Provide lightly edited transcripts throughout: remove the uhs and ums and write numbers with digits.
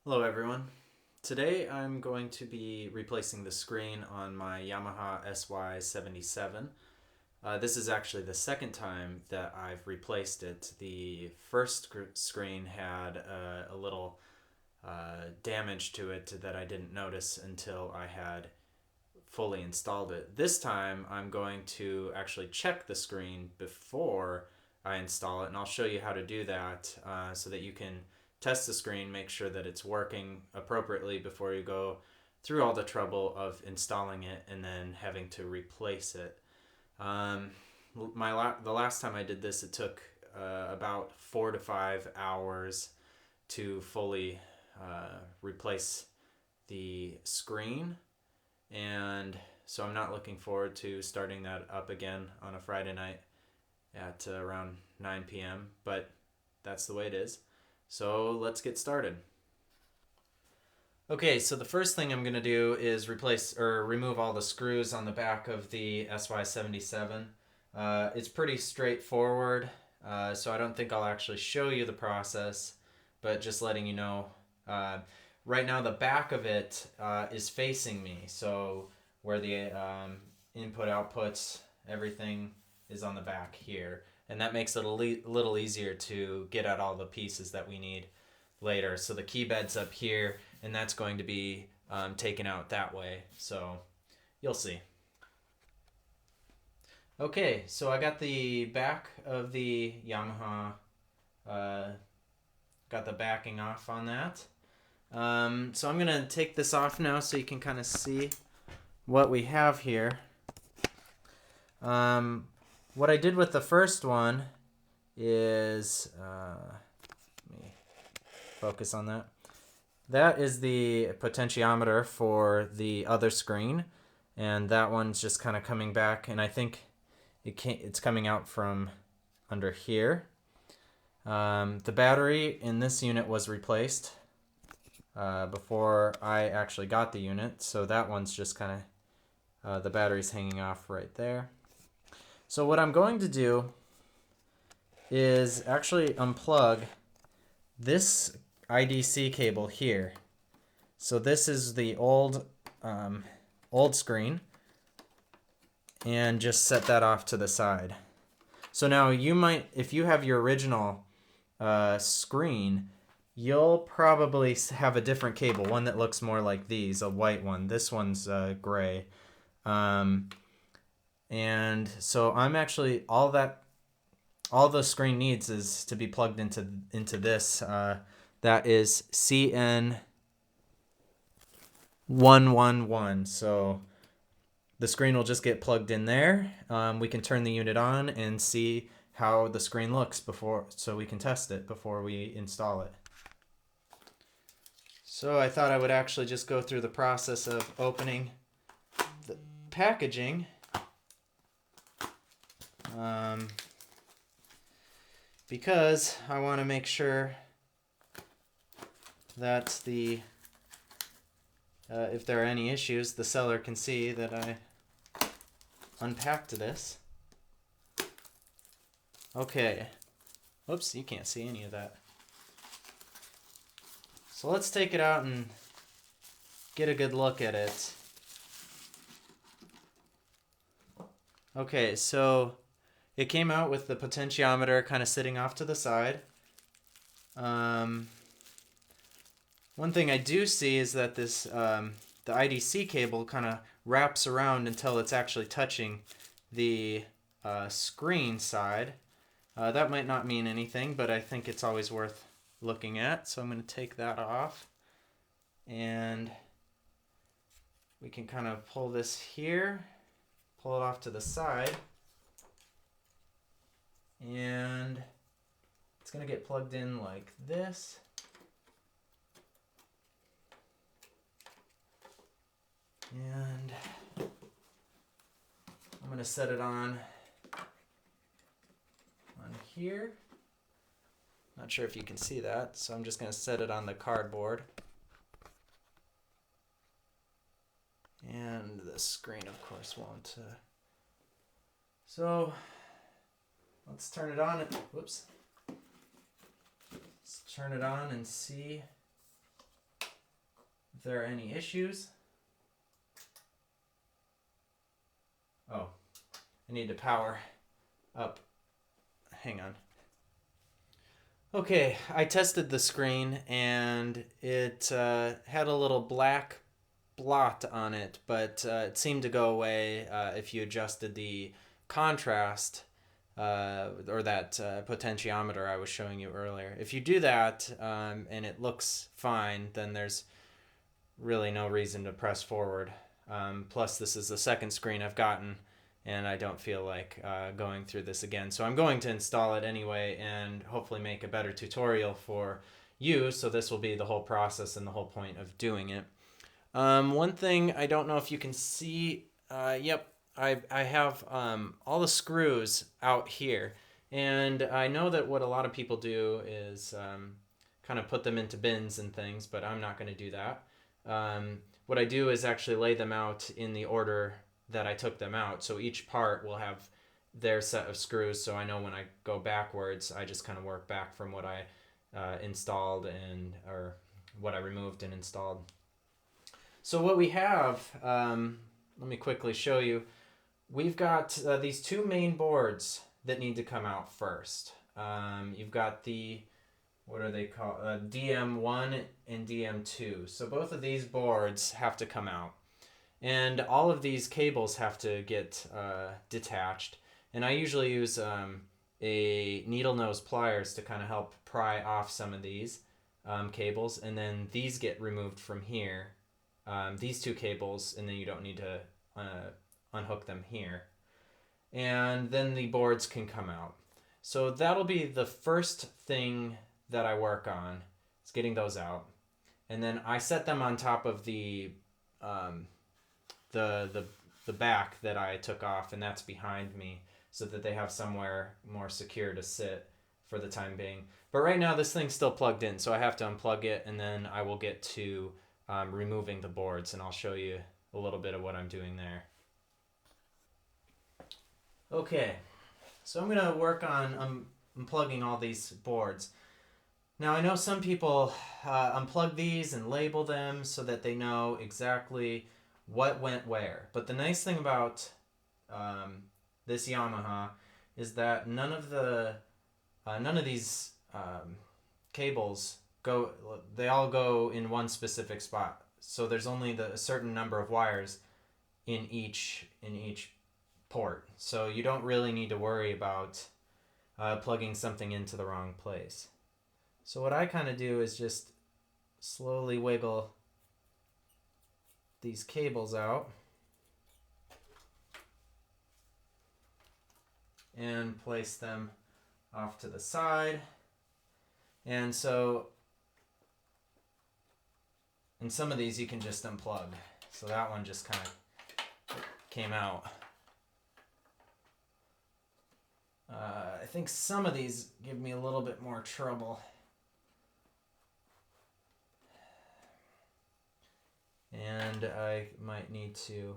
Hello everyone. Today I'm going to be replacing the screen on my Yamaha SY77. This is actually the second time that I've replaced it. The first screen had a little damage to it that I didn't notice until I had fully installed it. This time I'm going to actually check the screen before I install it, and I'll show you how to do that so that you can test the screen, make sure that it's working appropriately before you go through all the trouble of installing it and then having to replace it. The last time I did this, it took about 4 to 5 hours to fully replace the screen, and so I'm not looking forward to starting that up again on a Friday night at around 9 p.m., but that's the way it is. So let's get started. Okay, so the first thing I'm going to do is remove all the screws on the back of the SY77. It's pretty straightforward, so I don't think I'll actually show you the process, but just letting you know. Right now the back of it is facing me, so where the input outputs, everything is on the back here, and that makes it a little easier to get at all the pieces that we need later. So the key bed's up here, and that's going to be taken out that way, so you'll see. Okay, so I got the back of the Yamaha, got the backing off on that. So I'm gonna take this off now so you can kind of see what we have here. What I did with the first one is, let me focus on that. That is the potentiometer for the other screen, and that one's just kind of coming back, and I think it's coming out from under here. The battery in this unit was replaced before I actually got the unit, so that one's just kind of, the battery's hanging off right there. So what I'm going to do is actually unplug this IDC cable here. So this is the old screen, and just set that off to the side. So now you might, if you have your original screen, you'll probably have a different cable, one that looks more like these, a white one. This one's gray. And so I'm actually, all the screen needs is to be plugged into this. That is CN111. So the screen will just get plugged in there. We can turn the unit on and see how the screen looks so we can test it before we install it. So I thought I would actually just go through the process of opening the packaging. Because I want to make sure that if there are any issues, the seller can see that I unpacked this. Okay. Whoops, you can't see any of that. So let's take it out and get a good look at it. Okay, so it came out with the potentiometer kind of sitting off to the side. One thing I do see is that this the IDC cable kind of wraps around until it's actually touching the screen side. That might not mean anything, but I think it's always worth looking at. So I'm going to take that off, and we can kind of pull this here, pull it off to the side, and it's going to get plugged in like this. And I'm going to set it on here. Not sure if you can see that, so I'm just going to set it on the cardboard. And the screen, of course, won't. So let's turn it on. Whoops. Let's turn it on and see if there are any issues. Oh, I need to power up. Hang on. Okay, I tested the screen and it had a little black blot on it, but it seemed to go away if you adjusted the contrast or that potentiometer I was showing you earlier. If you do that and it looks fine, then there's really no reason to press forward. Plus, this is the second screen I've gotten, and I don't feel like going through this again. So I'm going to install it anyway and hopefully make a better tutorial for you. So this will be the whole process and the whole point of doing it. One thing, I don't know if you can see, yep, I have all the screws out here. And I know that what a lot of people do is kind of put them into bins and things, but I'm not going to do that. What I do is actually lay them out in the order that I took them out. So each part will have their set of screws. So I know when I go backwards, I just kind of work back from what I installed or what I removed and installed. So what we have, let me quickly show you. We've got these two main boards that need to come out first. You've got the, what are they called? DM1 and DM2. So both of these boards have to come out. And all of these cables have to get detached. And I usually use a needle nose pliers to kind of help pry off some of these cables. And then these get removed from here. These two cables, and then you don't need to unhook them here. And then the boards can come out. So that'll be the first thing that I work on, is getting those out. And then I set them on top of the back that I took off, and that's behind me, so that they have somewhere more secure to sit for the time being. But right now this thing's still plugged in, so I have to unplug it, and then I will get to removing the boards, and I'll show you a little bit of what I'm doing there. Okay, so I'm going to work on unplugging all these boards. Now I know some people unplug these and label them so that they know exactly what went where. But the nice thing about this Yamaha is that none of these cables go. They all go in one specific spot. So there's only a certain number of wires in each port. So you don't really need to worry about plugging something into the wrong place. So what I kind of do is just slowly wiggle these cables out and place them off to the side. And so in some of these you can just unplug. So that one just kind of came out. I think some of these give me a little bit more trouble. And I might need to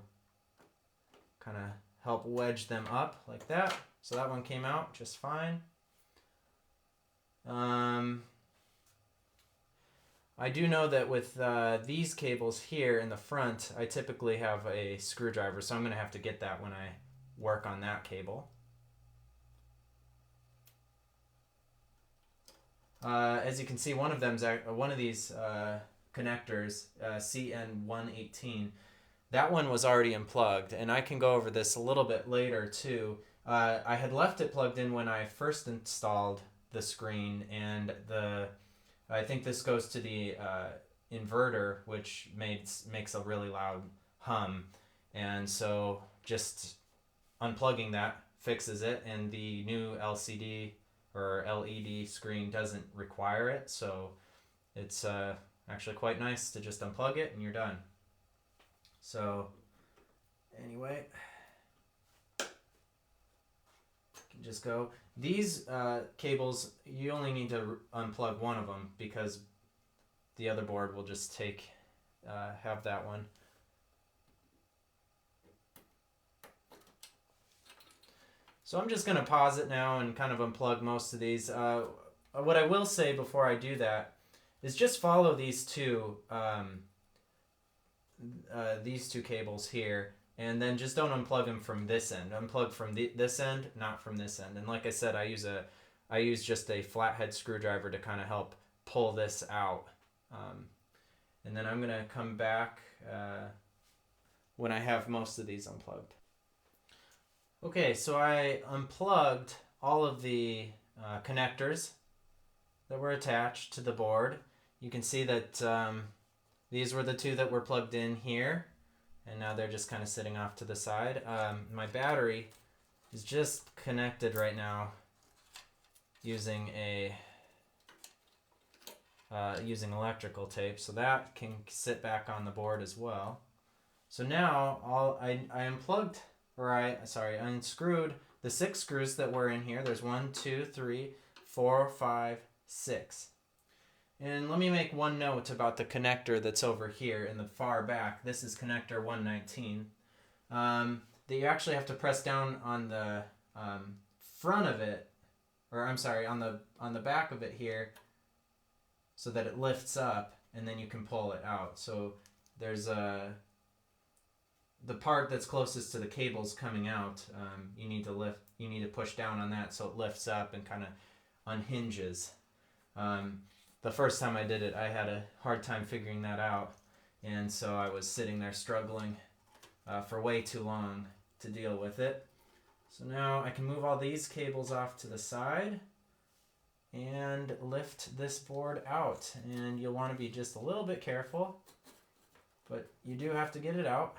kind of help wedge them up like that. So that one came out just fine. I do know that with these cables here in the front, I typically have a screwdriver, so I'm going to have to get that when I work on that cable. As you can see, one of these connectors, CN118, that one was already unplugged, and I can go over this a little bit later too. I had left it plugged in when I first installed the screen, and I think this goes to the inverter, which makes a really loud hum, and so just unplugging that fixes it, and the new LCD or LED screen doesn't require it, so it's actually quite nice to just unplug it and you're done. So anyway, you can just go. These cables, you only need to unplug one of them because the other board will just have that one. So I'm just going to pause it now and kind of unplug most of these. What I will say before I do that is just follow these two these two cables here, and then just don't unplug them from this end. Unplug from this end, not from this end. And like I said, I use just a flathead screwdriver to kind of help pull this out. And then I'm gonna come back when I have most of these unplugged. Okay, so I unplugged all of the connectors that were attached to the board. You can see that these were the two that were plugged in here, and now they're just kind of sitting off to the side. My battery is just connected right now using using electrical tape, so that can sit back on the board as well. So now I unplugged, or I unscrewed the 6 screws that were in here. There's 1, 2, 3, 4, 5, 6. And let me make one note about the connector that's over here in the far back. This is connector 119. That you actually have to press down on the front of it, or I'm sorry, on the back of it here, so that it lifts up, and then you can pull it out. So there's the part that's closest to the cables coming out. You need to push down on that so it lifts up and kind of unhinges. The first time I did it, I had a hard time figuring that out, and so I was sitting there struggling for way too long to deal with it. So now I can move all these cables off to the side and lift this board out. And you'll want to be just a little bit careful, but you do have to get it out.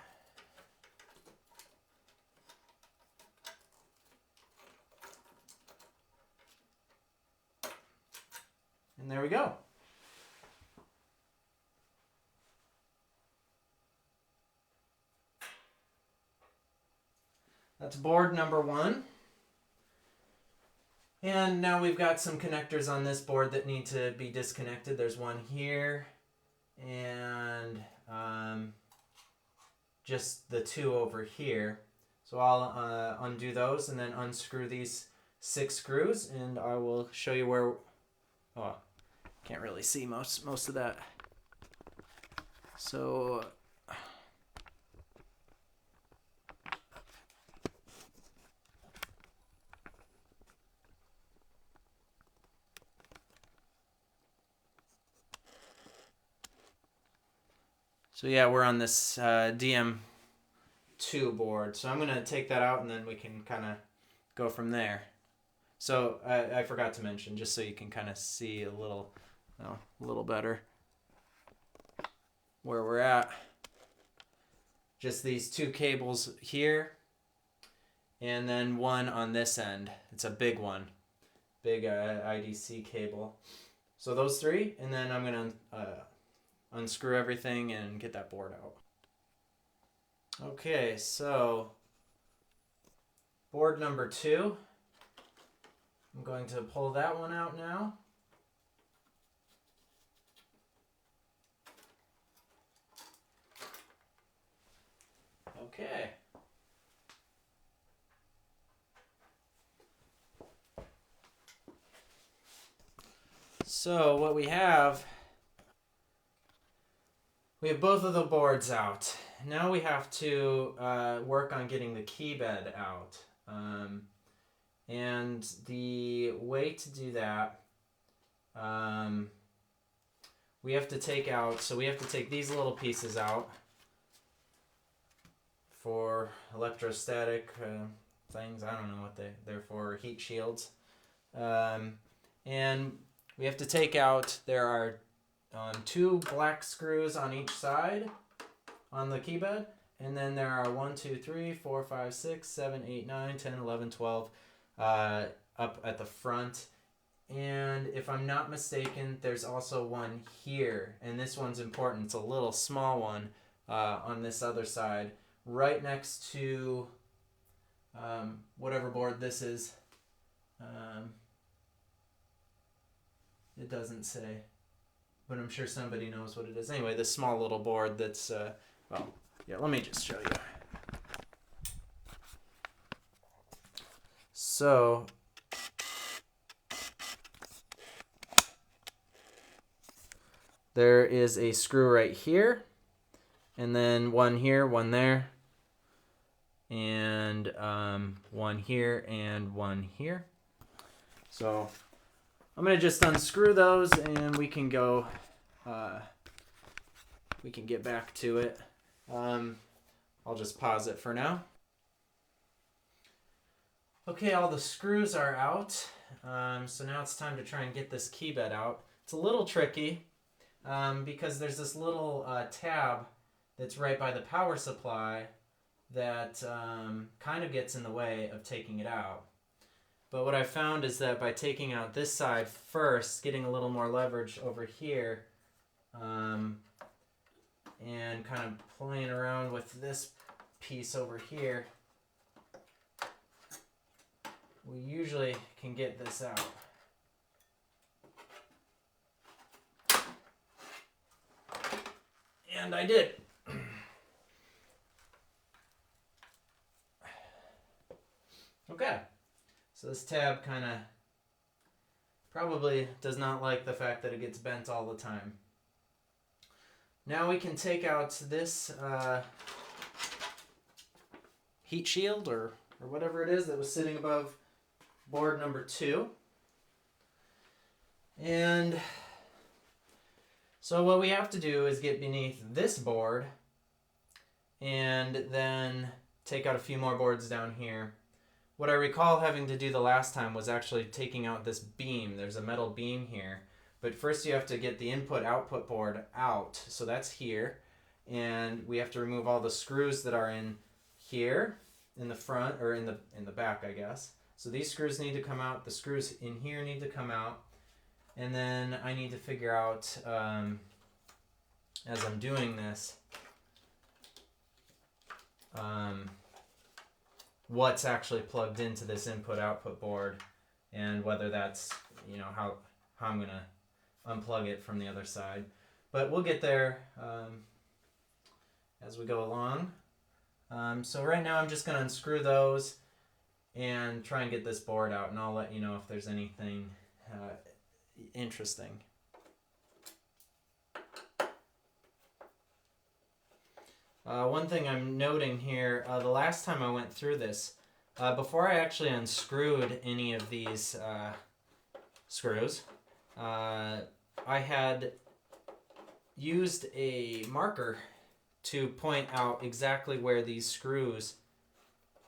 And there we go. That's board number 1. And now we've got some connectors on this board that need to be disconnected. There's one here, and just the 2 over here. So I'll undo those and then unscrew these 6 screws, and I will show you where. Oh, can't really see most of that. So yeah, we're on this DM2 board. So I'm going to take that out, and then we can kind of go from there. So I forgot to mention, just so you can kind of see a little better where we're at. Just these 2 cables here, and then one on this end. It's a big one, big IDC cable. So those 3, and then I'm going to unscrew everything and get that board out. Okay, so board number 2. I'm going to pull that one out now. Okay. So what we have both of the boards out. Now we have to work on getting the key bed out. And the way to do that, we have to take these little pieces out for electrostatic things. I don't know what they're for, heat shields. And we have to take out, there are 2 black screws on each side on the key bed, and then there are 1, 2, 3, 4, 5, 6, 7, 8, 9, 10, 11, 12 up at the front. And if I'm not mistaken, there's also one here, and this one's important. It's a little small one on this other side, right next to whatever board this is. It doesn't say, but I'm sure somebody knows what it is. Anyway, this small little board that's, well, yeah, let me just show you. So there is a screw right here, and then one here, one there, and one here and one here. So I'm gonna just unscrew those and we can go, we can get back to it. I'll just pause it for now. Okay, all the screws are out. So now it's time to try and get this key bed out. It's a little tricky because there's this little tab that's right by the power supply that kind of gets in the way of taking it out. But what I found is that by taking out this side first, getting a little more leverage over here, and kind of playing around with this piece over here, we usually can get this out. And I did. Okay. So this tab kind of probably does not like the fact that it gets bent all the time. Now we can take out this heat shield or whatever it is that was sitting above board number 2. And so what we have to do is get beneath this board and then take out a few more boards down here. What I recall having to do the last time was actually taking out this beam. There's a metal beam here. But first you have to get the input-output board out. So that's here. And we have to remove all the screws that are in here, in the front, or in the back, I guess. So these screws need to come out. The screws in here need to come out. And then I need to figure out, as I'm doing this, what's actually plugged into this input-output board and whether that's, you know, how I'm going to unplug it from the other side. But we'll get there as we go along. So right now I'm just going to unscrew those and try and get this board out, and I'll let you know if there's anything interesting. One thing I'm noting here, the last time I went through this, before I actually unscrewed any of these screws, I had used a marker to point out exactly where these screws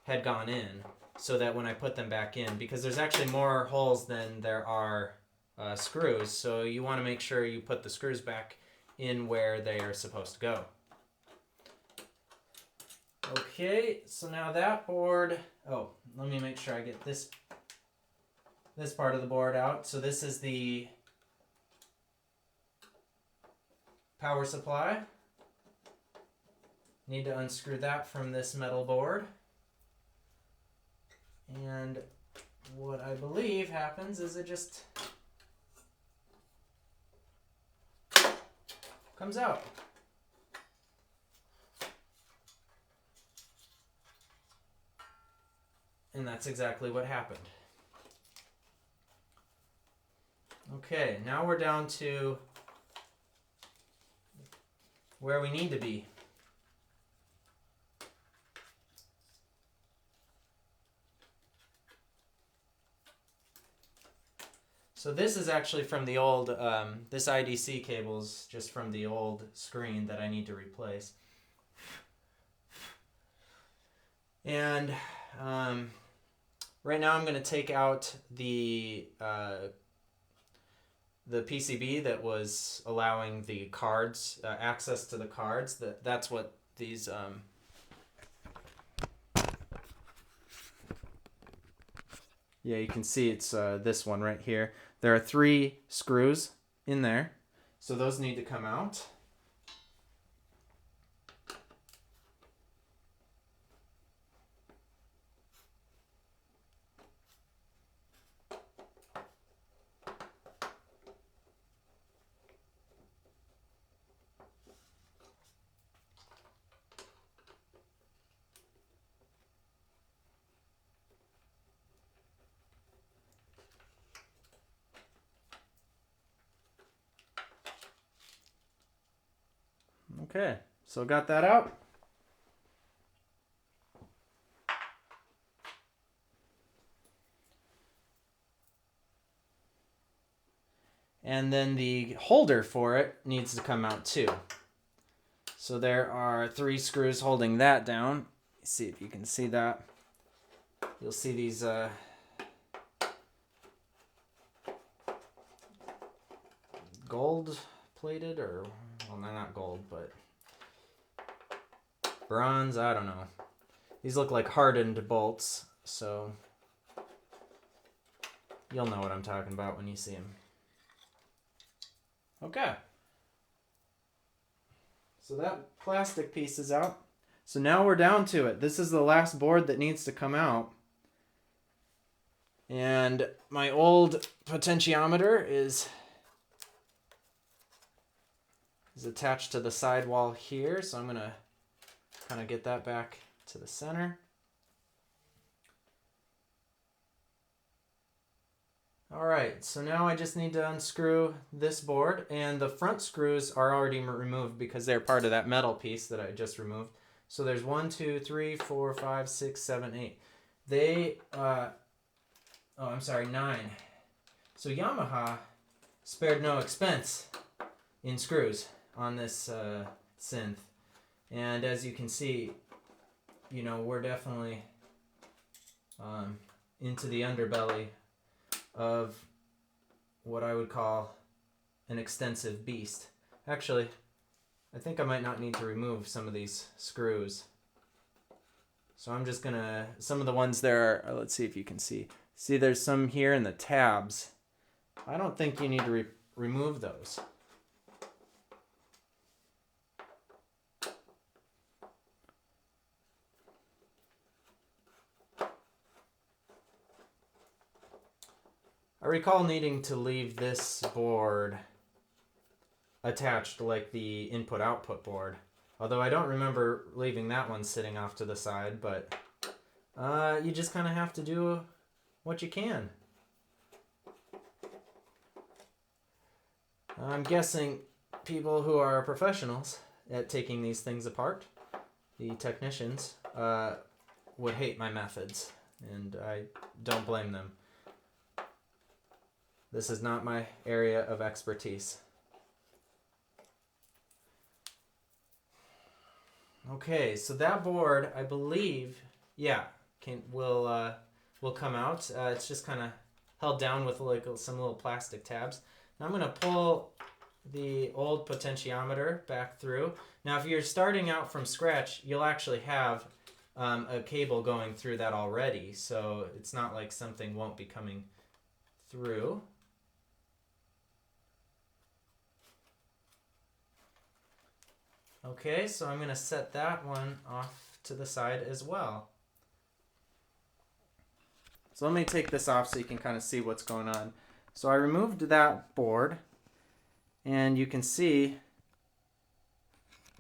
had gone in, so that when I put them back in, because there's actually more holes than there are screws, so you want to make sure you put the screws back in where they are supposed to go. Okay, so now that board, oh, let me make sure I get this part of the board out. So this is the power supply. Need to unscrew that from this metal board. And what I believe happens is it just comes out. And that's exactly what happened. Okay, now we're down to where we need to be. So this is actually from the old, this IDC cable's just from the old screen that I need to replace. And right now I'm going to take out the PCB that was allowing the cards, access to the cards. That's what these yeah, you can see it's this one right here. There are 3 screws in there, so those need to come out. Okay, So got that out. And then the holder for it needs to come out too. So there are 3 screws holding that down. See if you can see that. You'll see these gold plated, or, well, not gold, but bronze, I don't know. These look like hardened bolts, so you'll know what I'm talking about when you see them. Okay. So that plastic piece is out. So now we're down to it. This is the last board that needs to come out. And my old potentiometer is attached to the sidewall here, so I'm going to kind of get that back to the center. Alright, so now I just need to unscrew this board, and the front screws are already removed because they're part of that metal piece that I just removed. So there's 1, 2, 3, 4, 5, 6, 7, 8. They, oh, I'm sorry, 9. So Yamaha spared no expense in screws on this synth. And as you can see, you know, we're definitely into the underbelly of what I would call an extensive beast. Actually, I think I might not need to remove some of these screws. So I'm just gonna, some of the ones there are, let's see if you can see. See, there's some here in the tabs. I don't think you need to remove those. I recall needing to leave this board attached like the input-output board. Although I don't remember leaving that one sitting off to the side, but you just kind of have to do what you can. I'm guessing people who are professionals at taking these things apart, the technicians, would hate my methods, and I don't blame them. This is not my area of expertise. Okay, so that board, I believe, yeah, will come out. It's just kind of held down with like some little plastic tabs. Now I'm going to pull the old potentiometer back through. Now if you're starting out from scratch, you'll actually have a cable going through that already, so it's not like something won't be coming through. Okay, so I'm going to set that one off to the side as well. So let me take this off so you can kind of see what's going on. So I removed that board, and you can see,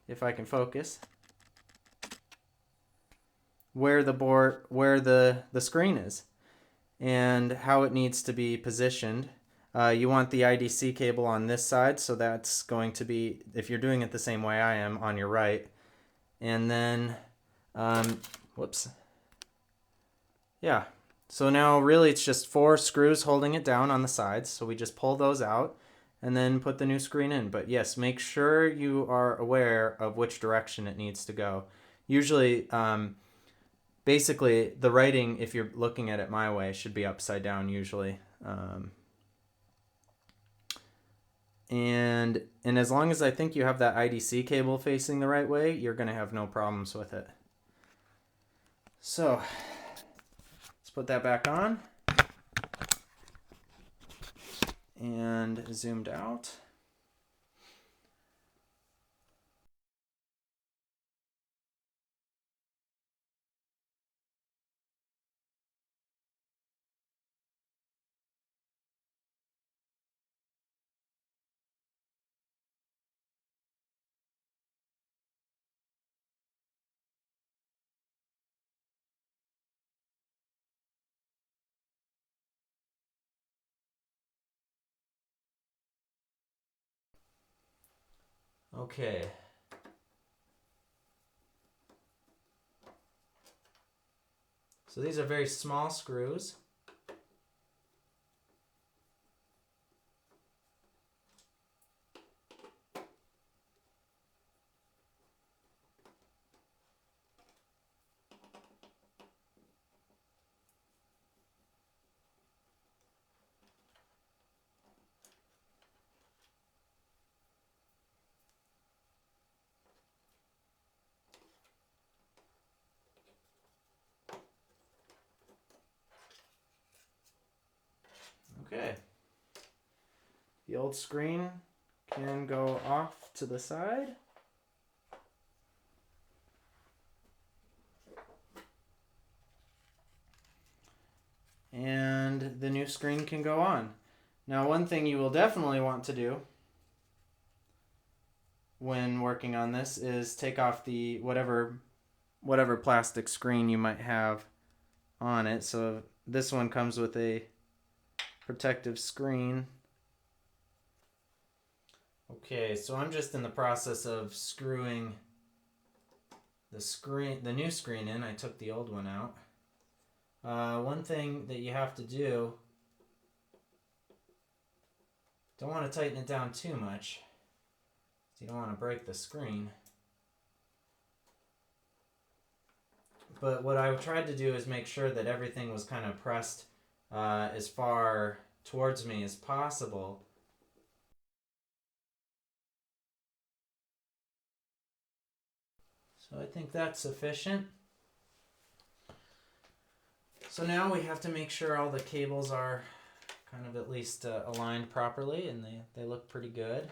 if I can focus, where the screen is and how it needs to be positioned. You want the IDC cable on this side, so that's going to be, if you're doing it the same way I am, on your right. And then, whoops. Yeah, so now really it's just 4 screws holding it down on the sides, so we just pull those out and then put the new screen in. But yes, make sure you are aware of which direction it needs to go. Usually, basically, the writing, if you're looking at it my way, should be upside down usually. And as long as I think you have that IDC cable facing the right way, you're going to have no problems with it. So let's put that back on and zoomed out. Okay, So these are very small screws. Okay. The old screen can go off to the side. And the new screen can go on. Now, one thing you will definitely want to do when working on this is take off the whatever plastic screen you might have on it. So this one comes with a protective screen. Okay, so I'm just in the process of screwing the new screen in. I took the old one out. One thing that you have to do, don't want to tighten it down too much. You don't want to break the screen. But what I tried to do is make sure that everything was kind of pressed as far towards me as possible. So I think that's sufficient. So now we have to make sure all the cables are kind of at least aligned properly, and they look pretty good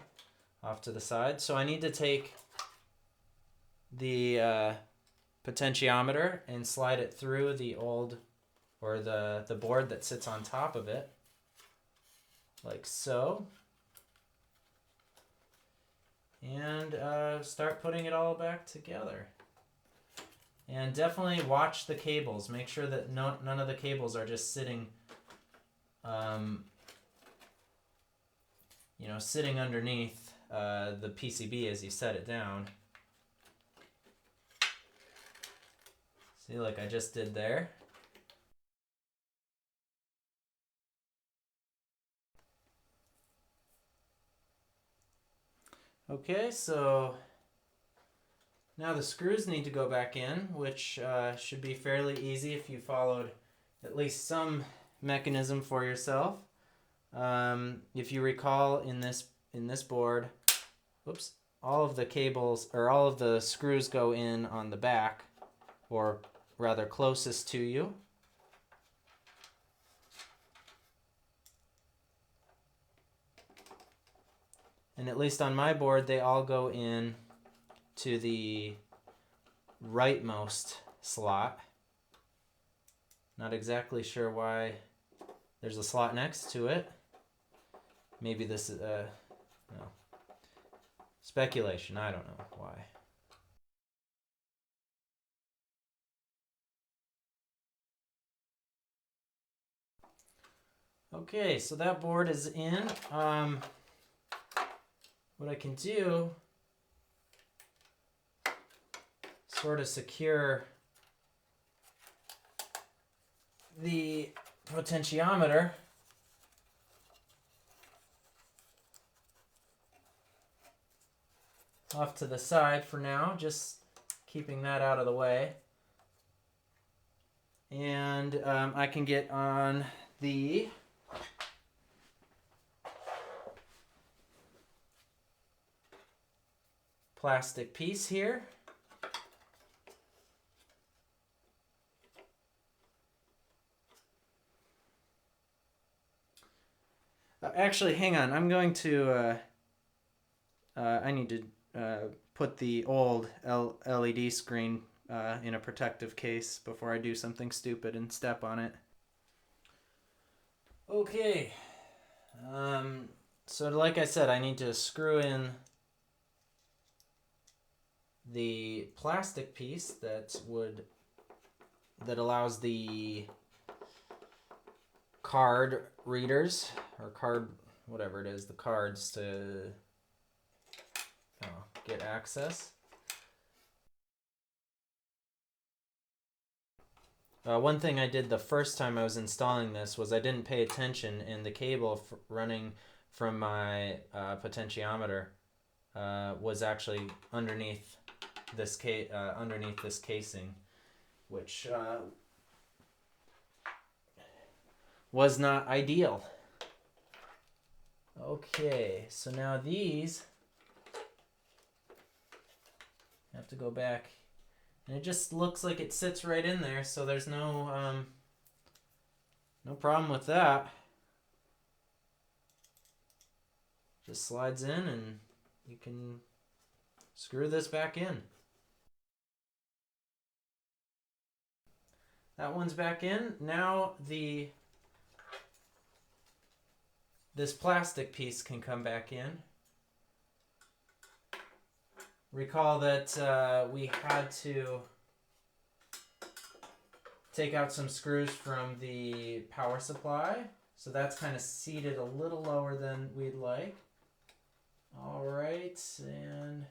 off to the side. So I need to take the potentiometer and slide it through the old, or the board that sits on top of it, like so. And start putting it all back together. And definitely watch the cables. Make sure that none of the cables are just sitting, sitting underneath the PCB as you set it down. See, like I just did there. Okay, so now the screws need to go back in, which should be fairly easy if you followed at least some mechanism for yourself. If you recall, in this board, whoops, all of the cables, or all of the screws go in on the back, or rather closest to you. And at least on my board, they all go in to the rightmost slot. Not exactly sure why there's a slot next to it. Maybe this is, no. Speculation, I don't know why. Okay, so that board is in. What I can do, sort of secure the potentiometer off to the side for now, just keeping that out of the way. And I can get on the plastic piece here. Actually, hang on. I'm going to, I need to put the old LED screen in a protective case before I do something stupid and step on it. Okay. So like I said, I need to screw in the plastic piece that allows the card readers, or card, whatever it is, the cards to get access. One thing I did the first time I was installing this was I didn't pay attention, and the cable running from my potentiometer was actually underneath this casing, which was not ideal. Okay, so now these have to go back, and it just looks like it sits right in there, so there's no problem with that. Just slides in and you can screw this back in. That one's back in. Now this plastic piece can come back in. Recall that we had to take out some screws from the power supply, so that's kind of seated a little lower than we'd like. All right, and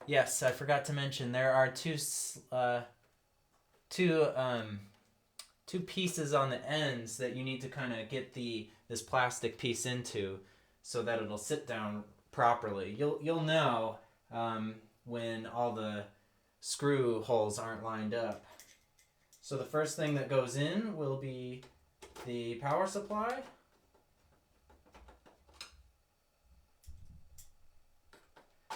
yes, I forgot to mention there are two pieces on the ends that you need to kind of get this plastic piece into so that it'll sit down properly. You'll know when all the screw holes aren't lined up. So the first thing that goes in will be the power supply.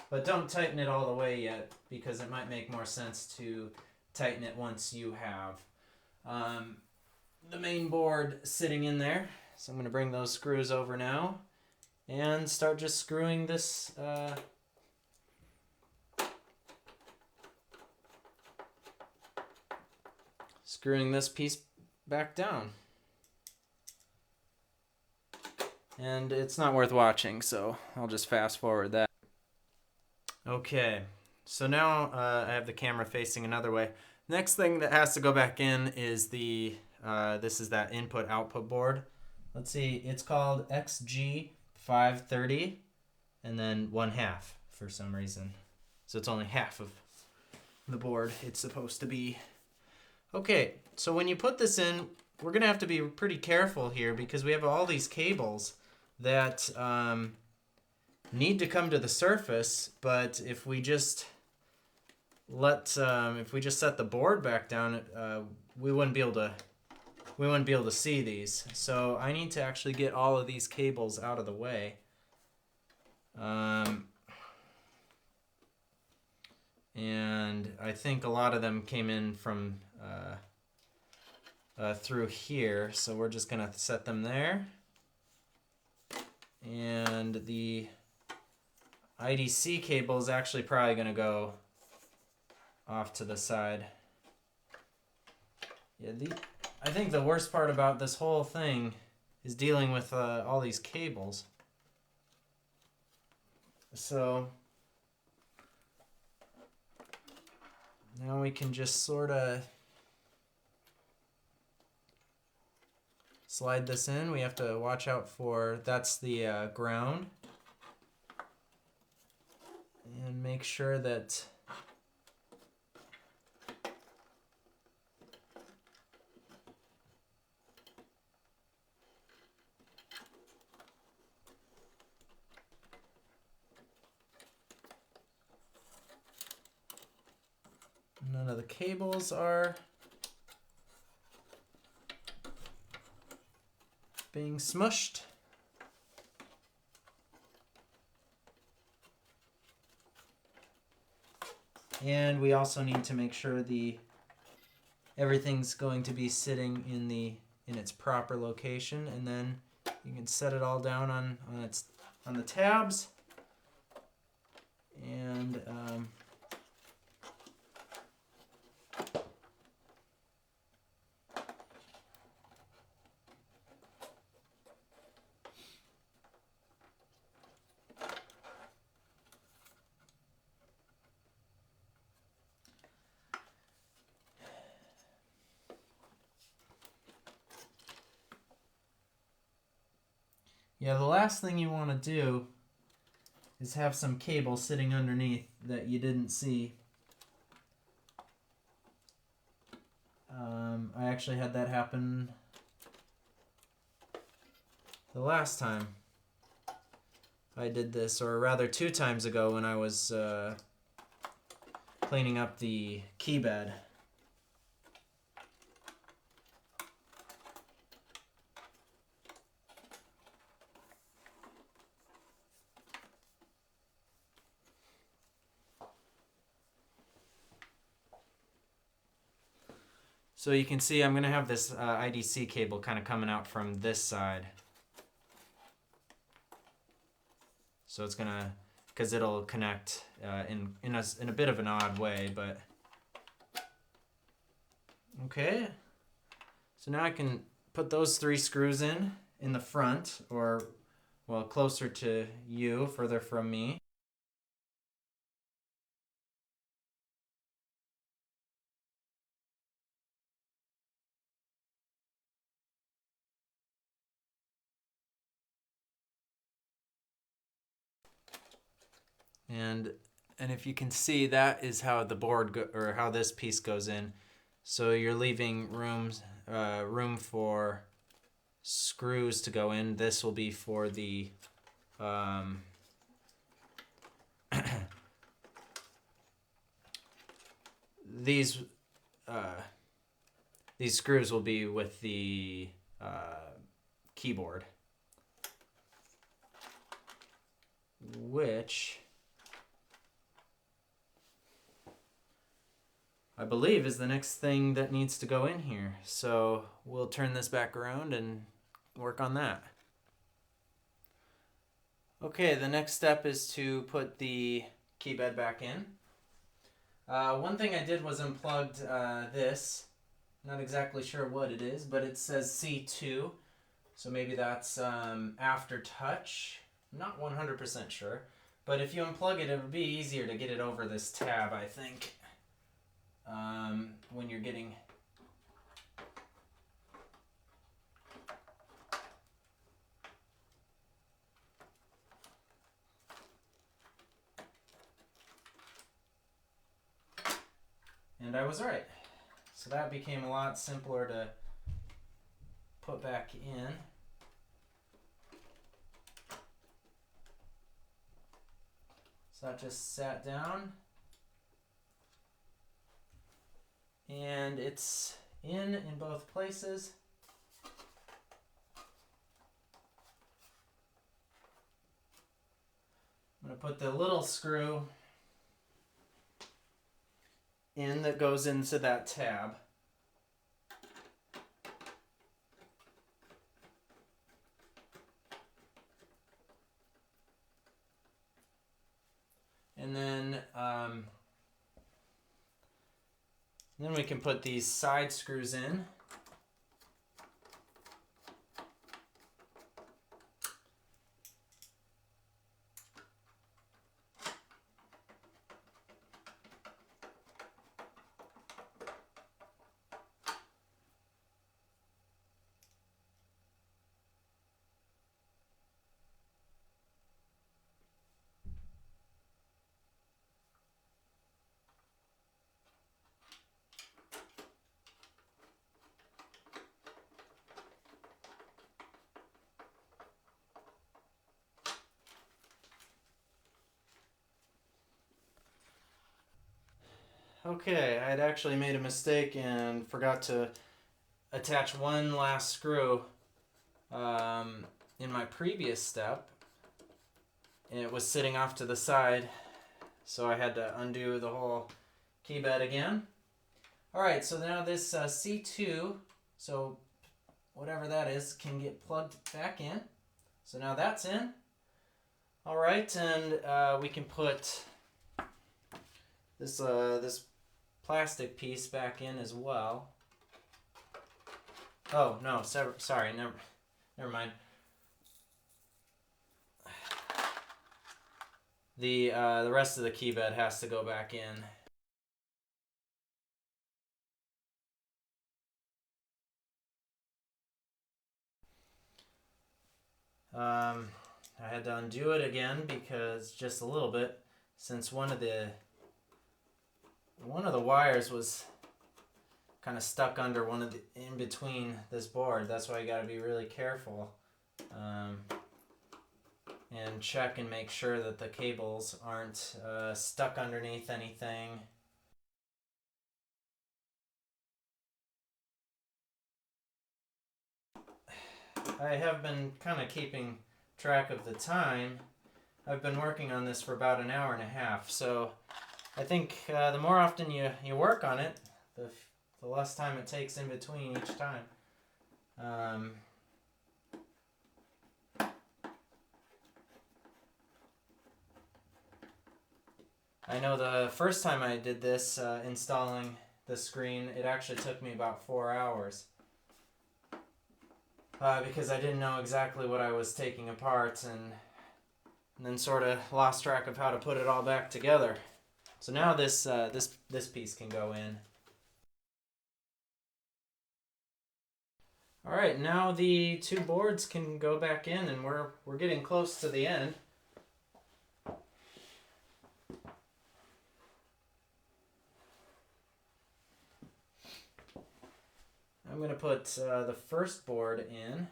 But don't tighten it all the way yet, because it might make more sense to tighten it once you have the main board sitting in there. So I'm going to bring those screws over now and start just screwing this piece back down. And it's not worth watching, so I'll just fast forward that. Okay, so now I have the camera facing another way. Next thing that has to go back in is this is that input-output board. Let's see, it's called XG530 and then 1/2 for some reason. So it's only half of the board it's supposed to be. Okay, so when you put this in, we're gonna have to be pretty careful here because we have all these cables that need to come to the surface, but if we just set the board back down, we wouldn't be able to see these. So I need to actually get all of these cables out of the way. And I think a lot of them came in from through here, so we're just gonna set them there. And the IDC cable is actually probably gonna go off to the side. Yeah, I think the worst part about this whole thing is dealing with all these cables. So now we can just sort of slide this in. We have to watch out for, that's the ground. And make sure that none of the cables are being smushed. And we also need to make sure everything's going to be sitting in its proper location, and then you can set it all down on the tabs. And yeah, the last thing you want to do is have some cable sitting underneath that you didn't see. I actually had that happen the last time I did this, or rather 2 times ago when I was cleaning up the key bed. So you can see I'm going to have this IDC cable kind of coming out from this side. So it's going to, because it'll connect in a bit of an odd way, but okay. So now I can put those 3 screws in the front, or well, closer to you, further from me. And if you can see, that is how the board or how this piece goes in. So you're leaving room for screws to go in. This will be for the these screws will be with the keyboard, which I believe is the next thing that needs to go in here. So we'll turn this back around and work on that. Okay, the next step is to put the key bed back in. One thing I did was unplugged this. Not exactly sure what it is, but it says C2. So maybe that's after touch. I'm not 100% sure. But if you unplug it, it would be easier to get it over this tab, I think. When you're getting and I was right. So that became a lot simpler to put back in. So that just sat down. And it's in both places. I'm going to put the little screw in that goes into that tab. And then we can put these side screws in. Okay, I had actually made a mistake and forgot to attach one last screw in my previous step. And it was sitting off to the side, so I had to undo the whole key bed again. Alright, so now this C2, so whatever that is, can get plugged back in. So now that's in. Alright, and we can put this plastic piece back in as well. Oh, no, sorry, never mind. The rest of the key bed has to go back in. I had to undo it again because just a little bit, since one of the wires was kind of stuck under in between this board. That's why you got to be really careful and check and make sure that the cables aren't stuck underneath anything. I have been kind of keeping track of the time. I've been working on this for about an hour and a half, so I think the more often you work on it, the less time it takes in between each time. I know the first time I did this, installing the screen, it actually took me about 4 hours. Because I didn't know exactly what I was taking apart and then sort of lost track of how to put it all back together. So now this piece can go in. All right, now the two boards can go back in, and we're getting close to the end. I'm going to put the first board in.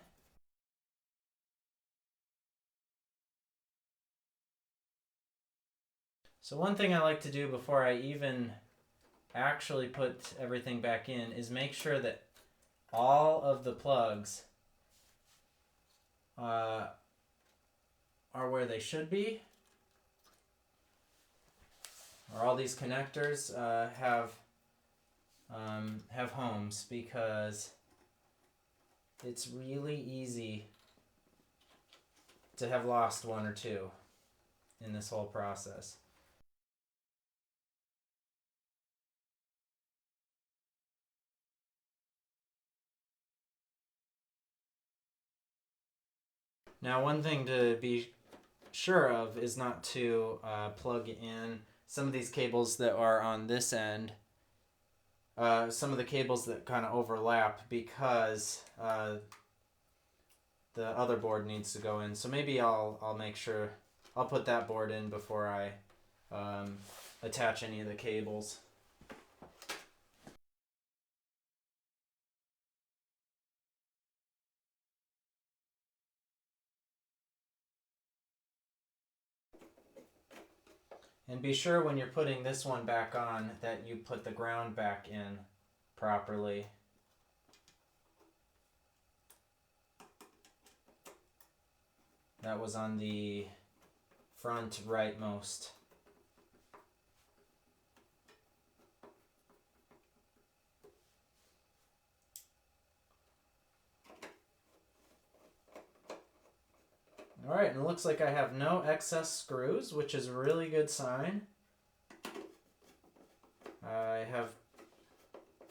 So one thing I like to do before I even actually put everything back in is make sure that all of the plugs are where they should be, or all these connectors have homes, because it's really easy to have lost one or two in this whole process. Now, one thing to be sure of is not to plug in some of these cables that are on this end, some of the cables that kind of overlap, because the other board needs to go in. So maybe I'll make sure I'll put that board in before I attach any of the cables. And be sure when you're putting this one back on that you put the ground back in properly. That was on the front rightmost. All right, and it looks like I have no excess screws, which is a really good sign. I have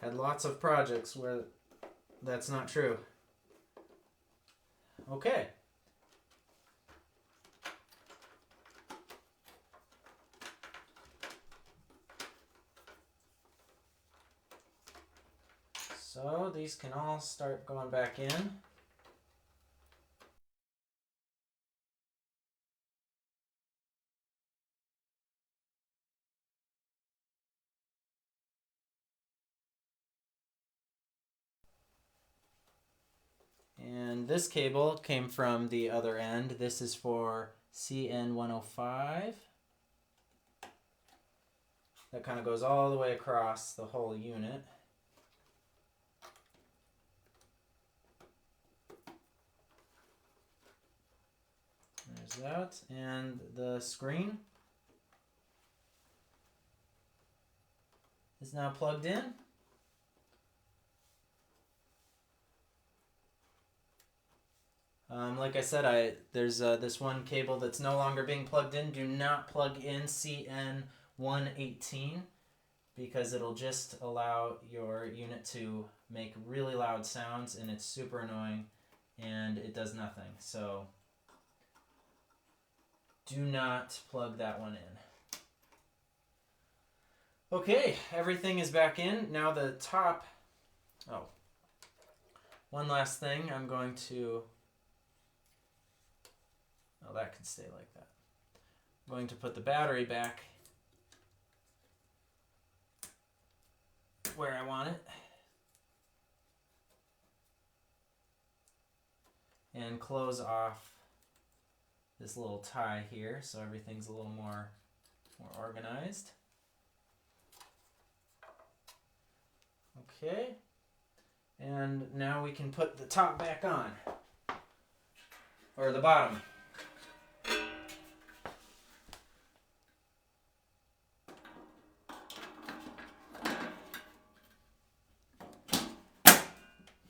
had lots of projects where that's not true. Okay. So these can all start going back in. And this cable came from the other end. This is for CN105. That kind of goes all the way across the whole unit. There's that. And the screen is now plugged in. Like I said, there's this one cable that's no longer being plugged in. Do not plug in CN118, because it'll just allow your unit to make really loud sounds, and it's super annoying, and it does nothing. So do not plug that one in. Okay, everything is back in. Now the top. Oh, one last thing. I'm going to Oh, that can stay like that. I'm going to put the battery back where I want it. And close off this little tie here so everything's a little more organized. Okay. And now we can put the top back on. Or the bottom.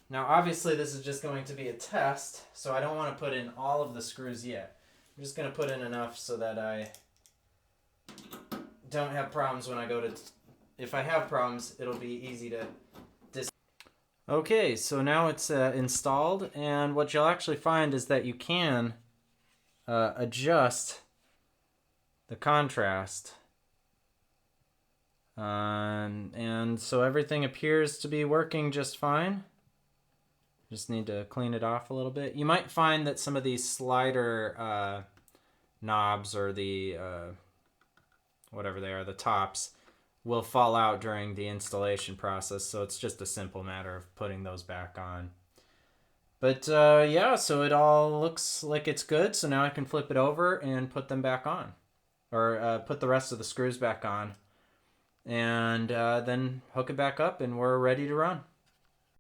Now obviously this is just going to be a test, so I don't want to put in all of the screws yet. I'm just going to put in enough so that I don't have problems when I go to... If I have problems, it'll be easy to... Okay, so now it's installed, and what you'll actually find is that you can adjust the contrast. And so everything appears to be working just fine. Just need to clean it off a little bit. You might find that some of these slider knobs or the whatever they are, the tops, will fall out during the installation process, so it's just a simple matter of putting those back on. But yeah, so it all looks like it's good, so now I can flip it over and put them back on, or put the rest of the screws back on, and then hook it back up and we're ready to run.